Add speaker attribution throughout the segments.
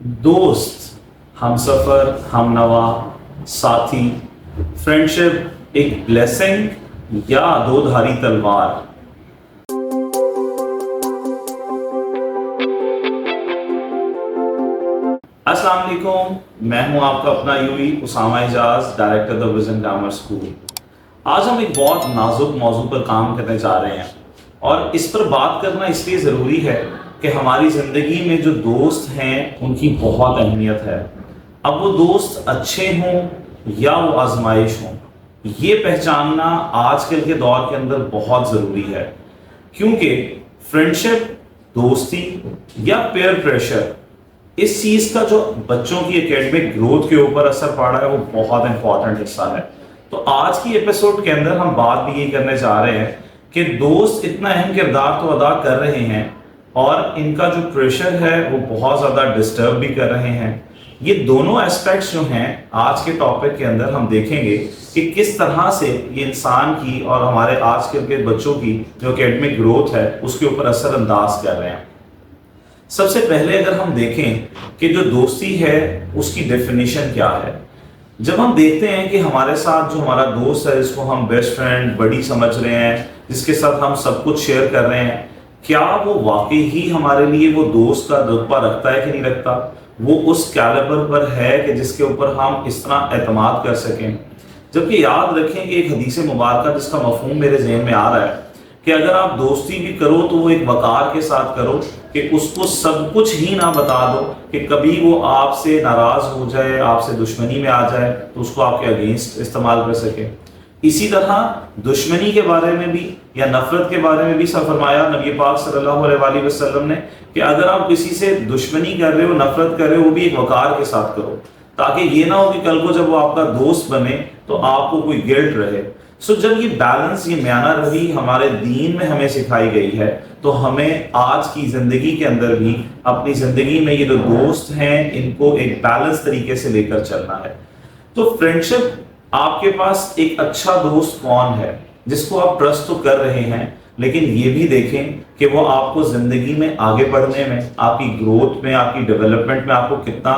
Speaker 1: दोस्त, हमसफर, हमनवा, साथी, फ्रेंडशिप एक ब्लेसिंग या दो धारी तलवार। अस्सलाम वालेकुम, मैं हूं आपका अपना यूवी Usama Ejaz, director the vision grammar school. आज हम एक बहुत नाजुक मौजू पर काम करने जा रहे हैं और इस पर बात करना इसलिए ज़रूरी है कि हमारी ज़िंदगी में जो दोस्त हैं उनकी बहुत अहमियत है। अब वो दोस्त अच्छे हों या वो आजमाइश हों, ये पहचानना आजकल के दौर के अंदर बहुत ज़रूरी है, क्योंकि फ्रेंडशिप, दोस्ती या पेयर प्रेशर, इस चीज़ का जो बच्चों की एकेडमिक ग्रोथ के ऊपर असर पड़ रहा है वो बहुत इंपॉर्टेंट हिस्सा है। तो आज की एपिसोड के अंदर हम बात भी यही करने जा रहे हैं कि दोस्त इतना अहम किरदार तो अदा कर रहे हैं और इनका जो प्रेशर है वो बहुत ज़्यादा डिस्टर्ब भी कर रहे हैं। ये दोनों एस्पेक्ट्स जो हैं आज के टॉपिक के अंदर हम देखेंगे कि किस तरह से ये इंसान की और हमारे आजकल के बच्चों की जो एकेडमिक ग्रोथ है उसके ऊपर असरअंदाज कर रहे हैं। सबसे पहले अगर हम देखें कि जो दोस्ती है उसकी डेफिनेशन क्या है। जब हम देखते हैं कि हमारे साथ जो हमारा दोस्त है, जिसको हम बेस्ट फ्रेंड, बड़ी समझ रहे हैं, जिसके साथ हम सब कुछ शेयर कर रहे हैं, क्या वो वाकई ही हमारे लिए वो दोस्त का रुतबा रखता है कि नहीं रखता? वो उस कैलिबर पर है कि जिसके ऊपर हम इस तरह एतमाद कर सकें? जबकि याद रखें कि एक हदीस मुबारक जिसका मफहूम मेरे जहन में आ रहा है कि अगर आप दोस्ती भी करो तो वो एक वकार के साथ करो कि उसको सब कुछ ही ना बता दो कि कभी वो आपसे नाराज हो जाए, आपसे दुश्मनी में आ जाए तो उसको आपके अगेंस्ट इस्तेमाल कर सके। इसी तरह दुश्मनी के बारे में भी या नफरत के बारे में भी फरमाया नबी पाक सल्लल्लाहु अलैहि वसल्लम ने कि अगर आप किसी से दुश्मनी कर रहे हो, नफरत कर रहे हो, वो भी एक वकार के साथ करो, ताकि ये ना हो कि कल को जब वो आपका दोस्त बने तो आपको कोई गिल्ट रहे। सो जब ये बैलेंस, ये म्याना रवि हमारे दीन में हमें सिखाई गई है, तो हमें आज की जिंदगी के अंदर भी अपनी जिंदगी में ये जो दोस्त हैं इनको एक बैलेंस तरीके से लेकर चलना है। तो फ्रेंडशिप, आपके पास एक अच्छा दोस्त कौन है जिसको आप ट्रस्ट तो कर रहे हैं, लेकिन ये भी देखें कि वो आपको जिंदगी में आगे बढ़ने में, आपकी ग्रोथ में, आपकी डेवलपमेंट में आपको कितना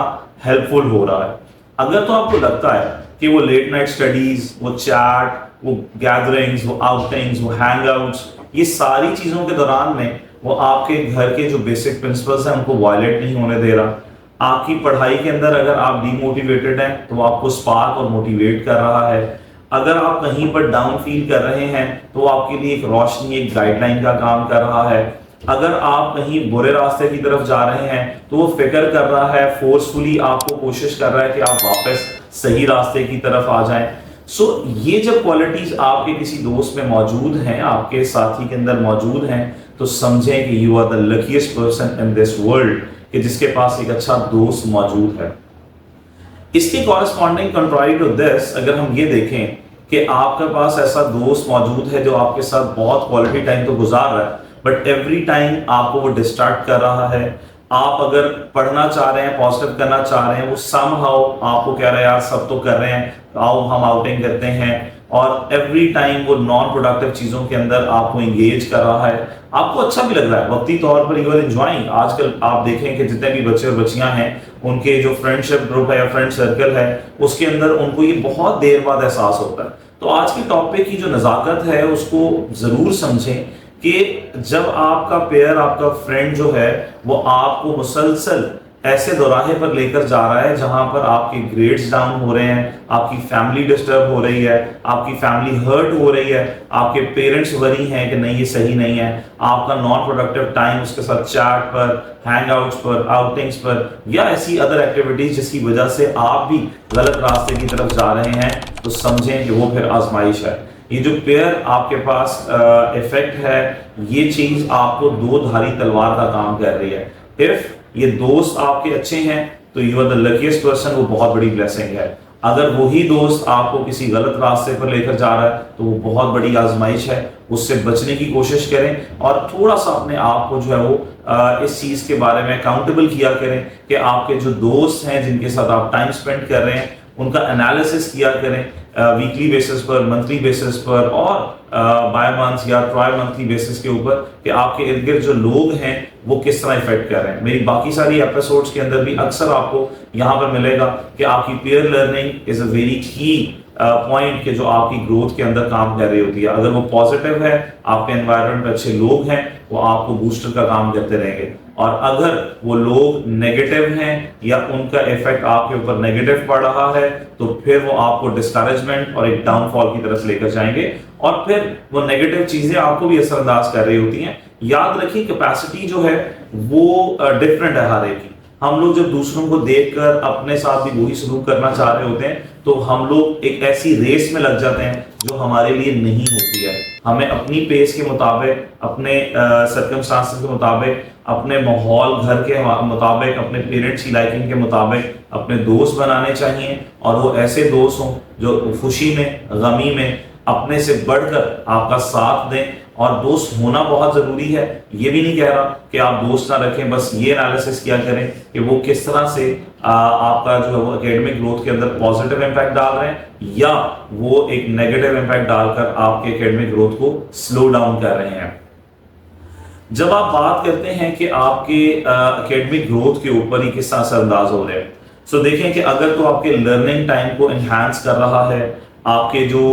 Speaker 1: हेल्पफुल हो रहा है। अगर तो आपको लगता है कि वो लेट नाइट स्टडीज, वो चैट, वो गैदरिंग्स, वो आउटिंग्स, वो हैंगआउट्स, ये सारी चीजों के दौरान में वो आपके घर के जो बेसिक प्रिंसिपल्स हैं उनको वायलेट नहीं होने दे रहा, आपकी पढ़ाई के अंदर अगर आप डीमोटिवेटेड हैं तो वो आपको स्पार्क और मोटिवेट कर रहा है, अगर आप कहीं पर डाउन फील कर रहे हैं तो वो आपके लिए एक रोशनी, एक गाइडलाइन का काम कर रहा है, अगर आप कहीं बुरे रास्ते की तरफ जा रहे हैं तो वो फिक्र कर रहा है, फोर्सफुली आपको कोशिश कर रहा है कि आप वापस सही रास्ते की तरफ आ जाएं। सो ये जब क्वालिटीज आपके किसी दोस्त में मौजूद हैं, आपके साथी के अंदर मौजूद हैं, तो समझें कि you are the luckiest person in this world कि जिसके पास एक अच्छा दोस्त मौजूद है। इसके कॉरेस्पॉन्डिंग कंट्रारी टू दिस, अगर हम ये देखें कि आपके पास ऐसा दोस्त मौजूद है जो आपके साथ बहुत क्वालिटी टाइम तो गुजार रहा है, बट एवरी टाइम आपको वो डिस्ट्रैक्ट कर रहा है। आप अगर पढ़ना चाह रहे हैं, पॉजिटिव करना चाह रहे हैं, वो समहाउ आपको कह रहा है यार सब तो कर रहे हैं, आओ हम आउटिंग करते हैं, और एवरी टाइम वो नॉन प्रोडक्टिव चीजों के अंदर आपको एंगेज कर रहा है। आपको अच्छा भी लग रहा है, वक्ती तौर पर यू आर एंजॉयिंग। आजकल आप देखें कि जितने भी बच्चे और बच्चियां हैं, उनके जो फ्रेंडशिप ग्रुप है या फ्रेंड सर्कल है, उसके अंदर उनको ये बहुत देर बाद एहसास होता है। तो आज के टॉपिक की जो नज़ाकत है उसको जरूर समझें कि जब आपका पेयर, आपका फ्रेंड जो है वो आपको मुसलसल ऐसे दोराहे पर लेकर जा रहा है जहां पर आपके ग्रेड्स डाउन हो रहे हैं, आपकी फैमिली डिस्टर्ब हो रही है, आपकी फैमिली हर्ट हो रही है, आपके पेरेंट्स वरी हैं कि नहीं ये सही नहीं है, आपका नॉन प्रोडक्टिव टाइम उसके साथ चैट पर, हैंगआउट्स पर, आउटिंग्स पर या ऐसी अदर एक्टिविटीज जिसकी वजह से आप भी गलत रास्ते की तरफ जा रहे हैं, तो समझें कि वो फिर आजमाइश है। ये जो पेयर आपके पास इफेक्ट है, ये चीज आपको दो धारी तलवार का काम कर रही है। इफ ये दोस्त आपके अच्छे हैं तो you are the luckiest person, वो बहुत बड़ी ब्लेसिंग है। अगर वही दोस्त आपको किसी गलत रास्ते पर लेकर जा रहा है तो वो बहुत बड़ी आजमाइश है, उससे बचने की कोशिश करें और थोड़ा सा अपने आप को जो है वो इस चीज़ के बारे में अकाउंटेबल किया करें कि आपके जो दोस्त हैं जिनके साथ आप टाइम स्पेंड कर रहे हैं उनका एनालिसिस किया करें वीकली बेसिस पर, मंथली बेसिस पर और बाय मंथ या ट्राई मंथली बेसिस के ऊपर कि आपके इर्द गिर्द जो लोग हैं वो किस तरह इफेक्ट कर रहे हैं। मेरी बाकी सारी एपिसोड्स के अंदर भी अक्सर आपको यहाँ पर मिलेगा कि आपकी peer learning is a very की पॉइंट के जो आपकी ग्रोथ के अंदर काम कर रही होती है। अगर वो पॉजिटिव है, आपके एनवायरनमेंट में अच्छे लोग हैं, वो आपको बूस्टर का काम करते रहेंगे। और अगर वो लोग नेगेटिव हैं या उनका इफेक्ट आपके ऊपर नेगेटिव पड़ रहा है, तो फिर वो आपको डिस्करेजमेंट और एक डाउनफॉल की तरफ लेकर जाएंगे और फिर वो नेगेटिव चीजें आपको भी असरअंदाज कर रही होती हैं। याद रखिए, कैपेसिटी जो है वो डिफरेंट है हर एक की। हम लोग जब दूसरों को देखकर अपने साथ भी वही सलूक करना चाह रहे होते हैं, तो हम लोग एक ऐसी रेस में लग जाते हैं जो हमारे लिए नहीं होती है। हमें अपनी पेस के मुताबिक, अपने सर्कमस्टांसेस के मुताबिक, अपने माहौल घर के मुताबिक, अपने पेरेंट्स की लाइकिंग के मुताबिक अपने दोस्त बनाने चाहिए। और वो ऐसे दोस्त हों जो खुशी में, गमी में अपने से बढ़कर आपका साथ दें। और दोस्त होना बहुत जरूरी है। ये भी नहीं कह रहा कि आप दोस्त ना रखें, बस ये एनालिसिस किया करें कि वो किस तरह से आपका जो है वो एकेडमिक ग्रोथ के अंदर पॉजिटिव इंपैक्ट डाल रहे हैं या वो एक नेगेटिव इंपैक्ट डालकर आपके एकेडमिक ग्रोथ को स्लो डाउन कर रहे हैं। जब आप बात करते हैं कि आपके एकेडमिक ग्रोथ के ऊपर ही किस तरह से अंदाज हो रहे हैं, सो देखें कि अगर तो आपके लर्निंग टाइम को एनहांस कर रहा है, आपके जो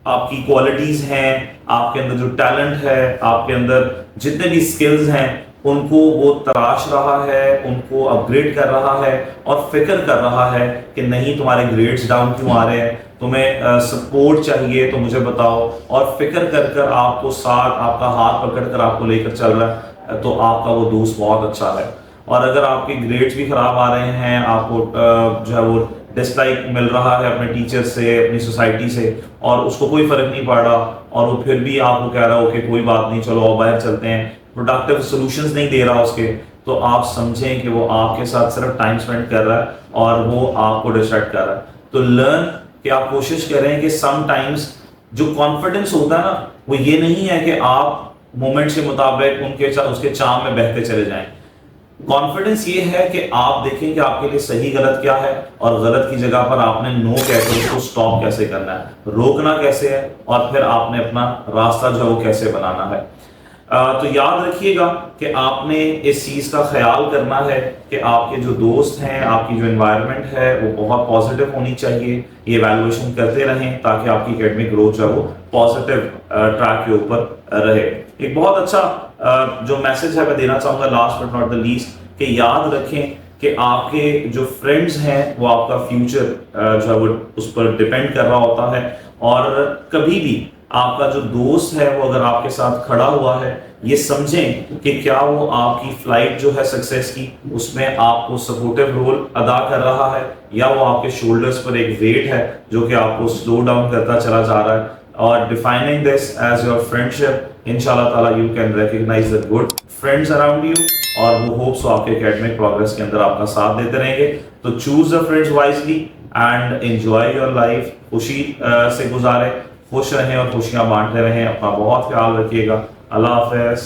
Speaker 1: आपकी क्वालिटीज हैं, आपके अंदर जो टैलेंट है, आपके अंदर जितने भी स्किल्स हैं, उनको वो तराश रहा है, उनको अपग्रेड कर रहा है और फिक्र कर रहा है कि नहीं तुम्हारे ग्रेड्स डाउन क्यों आ रहे हैं, तुम्हें सपोर्ट चाहिए तो मुझे बताओ, और फिक्र कर कर आपको साथ, आपका हाथ पकड़ कर आपको लेकर चल रहा है, तो आपका वो दोस्त बहुत अच्छा है। और अगर आपके ग्रेड्स भी खराब आ रहे हैं, आपको जो है वो डिसलाइक मिल रहा है अपने टीचर से, अपनी सोसाइटी से, और उसको कोई फर्क नहीं पड़ रहा, और वो फिर भी आपको कह रहा हो कि कोई बात नहीं, चलो और बाहर चलते हैं, प्रोडक्टिव सॉल्यूशंस नहीं दे रहा उसके, तो आप समझें कि वो आपके साथ सिर्फ टाइम स्पेंड कर रहा है और वो आपको डिस्ट्रैक्ट कर रहा है। तो लर्न कि आप कोशिश करें कि समटाइम्स जो कॉन्फिडेंस होता है ना, वो ये नहीं है कि आप मोमेंट्स के मुताबिक उसके चाम में बहते चले जाएं। कॉन्फिडेंस ये है कि आप देखें कि आपके लिए सही गलत क्या है, और गलत की जगह पर आपने नो कहकर उसको स्टॉप कैसे करना है, रोकना कैसे है, और फिर आपने अपना रास्ता जो है वो कैसे बनाना है। तो याद रखिएगा कि आपने इस चीज़ का ख्याल करना है कि आपके जो दोस्त हैं, आपकी जो एनवायरनमेंट है वो बहुत पॉजिटिव होनी चाहिए। ये वैल्यूएशन करते रहें ताकि आपकी एकेडमिक ग्रोथ जो है वो पॉजिटिव ट्रैक के ऊपर रहे। एक बहुत अच्छा जो मैसेज है मैं देना चाहूँगा last but not the least, कि याद रखें कि आपके जो फ्रेंड्स हैं वो आपका फ्यूचर जो है वो उस पर डिपेंड कर रहा होता है। और कभी भी आपका जो दोस्त है वो अगर आपके साथ खड़ा हुआ है, ये समझें कि क्या वो आपकी फ्लाइट जो है सक्सेस की, उसमें आपको सपोर्टिव रोल अदा कर रहा है, या वो आपके शोल्डर्स पर एक वेट है जो कि आपको स्लो डाउन करता चला जा रहा है। और defining this as your friendship, इंशाल्लाह ताला you can recognise the good friends around you, और वो होप्स आपके एकेडमिक प्रोग्रेस के अंदर आपका साथ देते रहेंगे। तो choose the friends wisely and enjoy your life. खुशी से गुजारें, खुश रहें और खुशियां बांटते रहें। अपना बहुत ख्याल रखिएगा। अल्लाह हाफिज़।